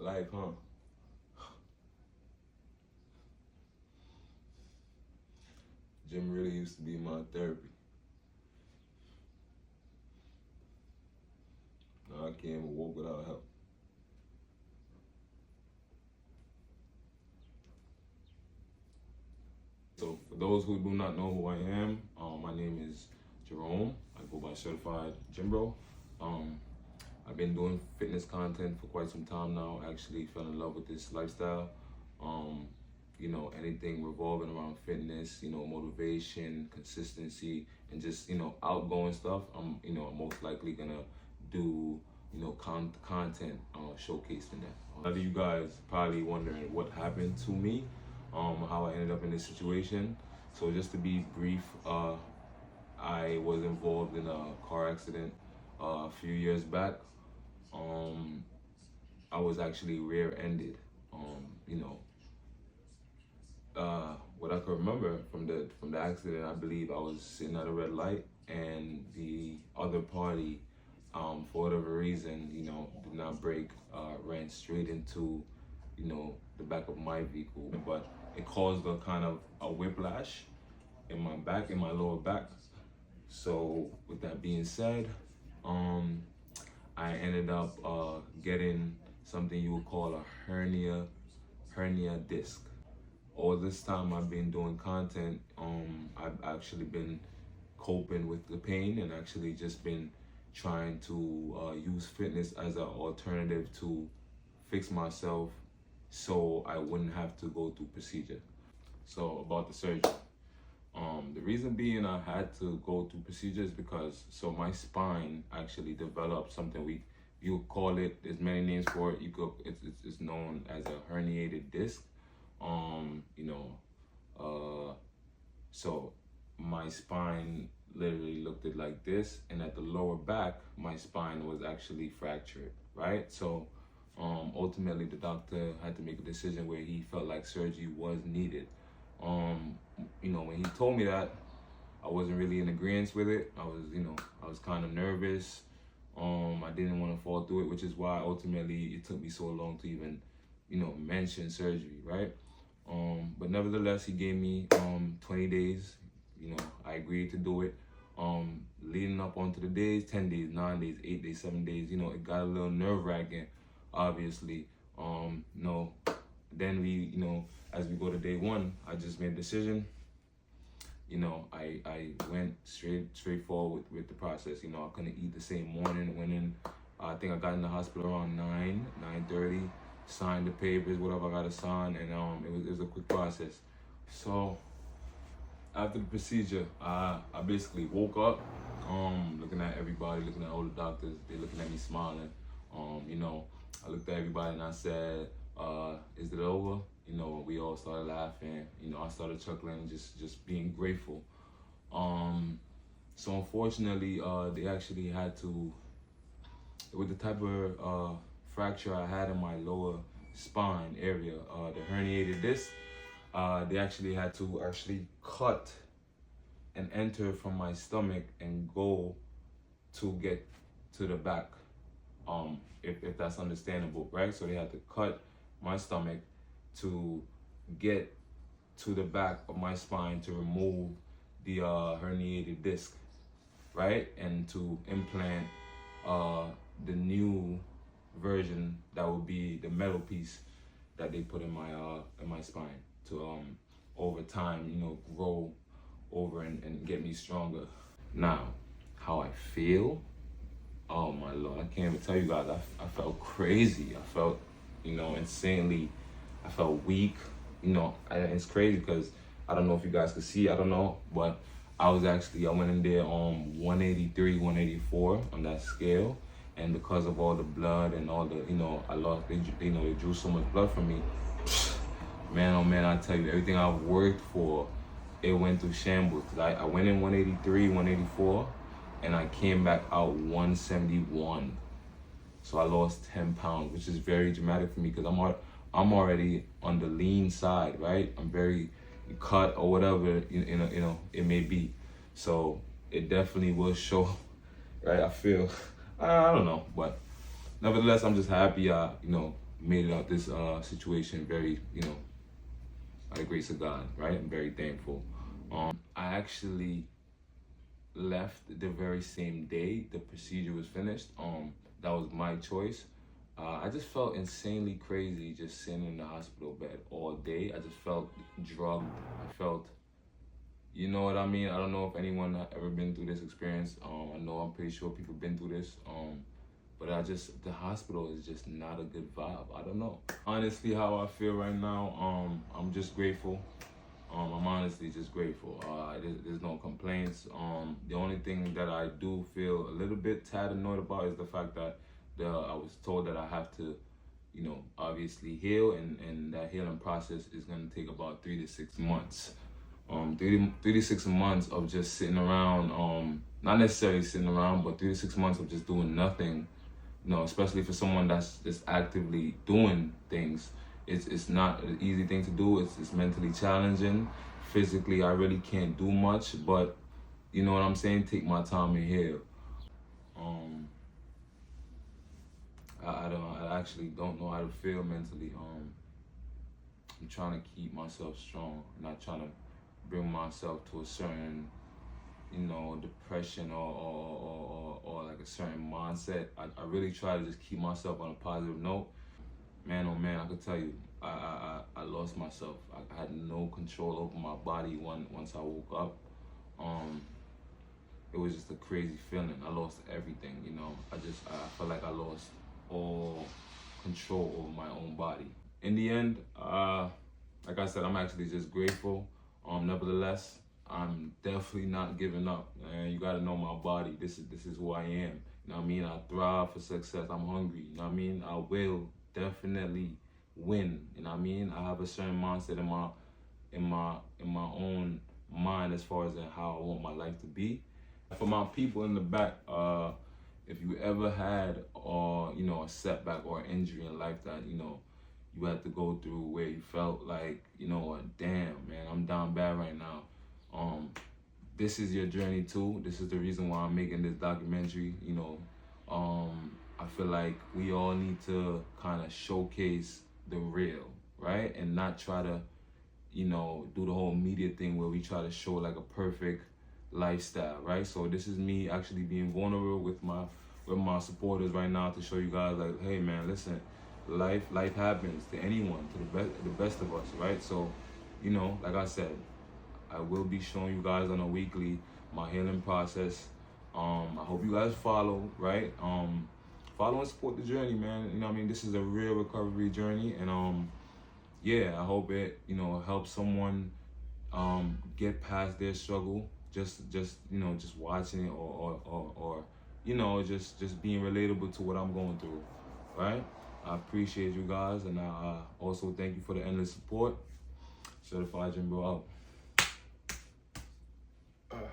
Like, huh? Gym really used to be my therapy. Now I can't even walk without help. So for those who do not know who I am, my name is Jerome. I go by Certified Gym Bro. I've been doing fitness content for quite some time now. I actually fell in love with this lifestyle. Anything revolving around fitness, motivation, consistency, and just, outgoing stuff. I'm most likely gonna do, content showcasing that. A lot of you guys probably wondering what happened to me, how I ended up in this situation. So just to be brief, I was involved in a car accident a few years back. I was actually rear-ended. What I could remember from the accident, I believe I was sitting at a red light, and the other party, for whatever reason, did not brake, ran straight into, the back of my vehicle. But it caused a kind of a whiplash in my back, in my lower back. So with that being said, I ended up getting something you would call a hernia disc. All this time I've been doing content, I've actually been coping with the pain and actually just been trying to use fitness as an alternative to fix myself so I wouldn't have to go through procedure. So about the surgery. The reason being I had to go through procedures because my spine actually developed something you would call it, there's many names for it. It's known as a herniated disc. So my spine literally looked it like this, and at the lower back, my spine was actually fractured, right? So ultimately the doctor had to make a decision where he felt like surgery was needed. When he told me that, I wasn't really in agreement with it. I was kind of nervous. I didn't want to fall through it, which is why ultimately it took me so long to even, mention surgery, right? But nevertheless, he gave me 20 days. I agreed to do it. Leading up onto the days, 10 days, 9 days, 8 days, 7 days, it got a little nerve-wracking, obviously. Then as we go to day one, I just made a decision. I went straight forward with the process. I couldn't eat the same morning. Went in, I think I got in the hospital around 9:30, signed the papers, whatever I got to sign, and it was a quick process. So after the procedure, I basically woke up, looking at everybody, looking at all the doctors. They looking at me smiling. I looked at everybody and I said, "Is it over?" We all started laughing. I started chuckling, just being grateful. So unfortunately, they actually had to, with the type of fracture I had in my lower spine area, the herniated disc, they actually had to cut and enter from my stomach and go to get to the back, if that's understandable, right? So they had to cut my stomach to get to the back of my spine to remove the herniated disc, right? And to implant the new version that would be the metal piece that they put in my spine to over time, grow over and get me stronger. Now, how I feel, oh my Lord, I can't even tell you guys. I felt crazy. I felt, insanely. I felt weak. It's crazy because I don't know if you guys could see. I don't know, but I went in there on 183, 184 on that scale, and because of all the blood and all the, I lost. They drew so much blood from me. Man, oh man, I tell you, everything I've worked for, it went through shambles. I went in 183, 184, and I came back out 171. So I lost 10 pounds, which is very dramatic for me because I'm already on the lean side, right? I'm very cut or whatever, it may be. So it definitely will show, right? I feel, I don't know, but nevertheless, I'm just happy, made it out this situation very, by the grace of God, right? I'm very thankful. I actually left the very same day the procedure was finished. That was my choice. I just felt insanely crazy just sitting in the hospital bed all day. I just felt drugged. I felt, you know what I mean? I don't know if anyone has ever been through this experience. I know I'm pretty sure people been through this. But the hospital is just not a good vibe. I don't know. Honestly, how I feel right now, I'm just grateful. I'm honestly just grateful. There's no complaints. The only thing that I do feel a little bit tad annoyed about is the fact that I was told that I have to, obviously heal, and that healing process is gonna take about 3 to 6 months. 3 to 6 months of just sitting around, not necessarily sitting around, but 3 to 6 months of just doing nothing. Especially for someone that's just actively doing things. It's not an easy thing to do. It's mentally challenging. Physically, I really can't do much, but you know what I'm saying? Take my time and heal. I actually don't know how to feel mentally. I'm trying to keep myself strong. I'm not trying to bring myself to a certain, depression or like a certain mindset. I really try to just keep myself on a positive note. Man, oh man, I could tell you, I lost myself. I had no control over my body once I woke up. It was just a crazy feeling. I lost everything, I felt like I lost all control over my own body. In the end, like I said, I'm actually just grateful. Nevertheless, I'm definitely not giving up. And you gotta know my body. This is who I am. You know what I mean? I thrive for success. I'm hungry. You know what I mean? I will definitely win. You know what I mean? I have a certain mindset in my own mind as far as how I want my life to be. For my people in the back, if you ever had a setback or injury in life that you had to go through, where you felt like, damn man, I'm down bad right now. This is your journey too. This is the reason why I'm making this documentary. I feel like we all need to kind of showcase the real, right? And not try to, do the whole media thing where we try to show like a perfect lifestyle, right? So this is me actually being vulnerable with my supporters right now to show you guys like, hey man, listen, life happens to anyone, to the best of us, right? So, like I said, I will be showing you guys on a weekly my healing process. I hope you guys follow, right? Follow and support the journey, man. You know what I mean? This is a real recovery journey, and yeah, I hope it, helps someone get past their struggle. Just watching it, or just being relatable to what I'm going through, right? I appreciate you guys, and I also thank you for the endless support. Certified Gym Bro out.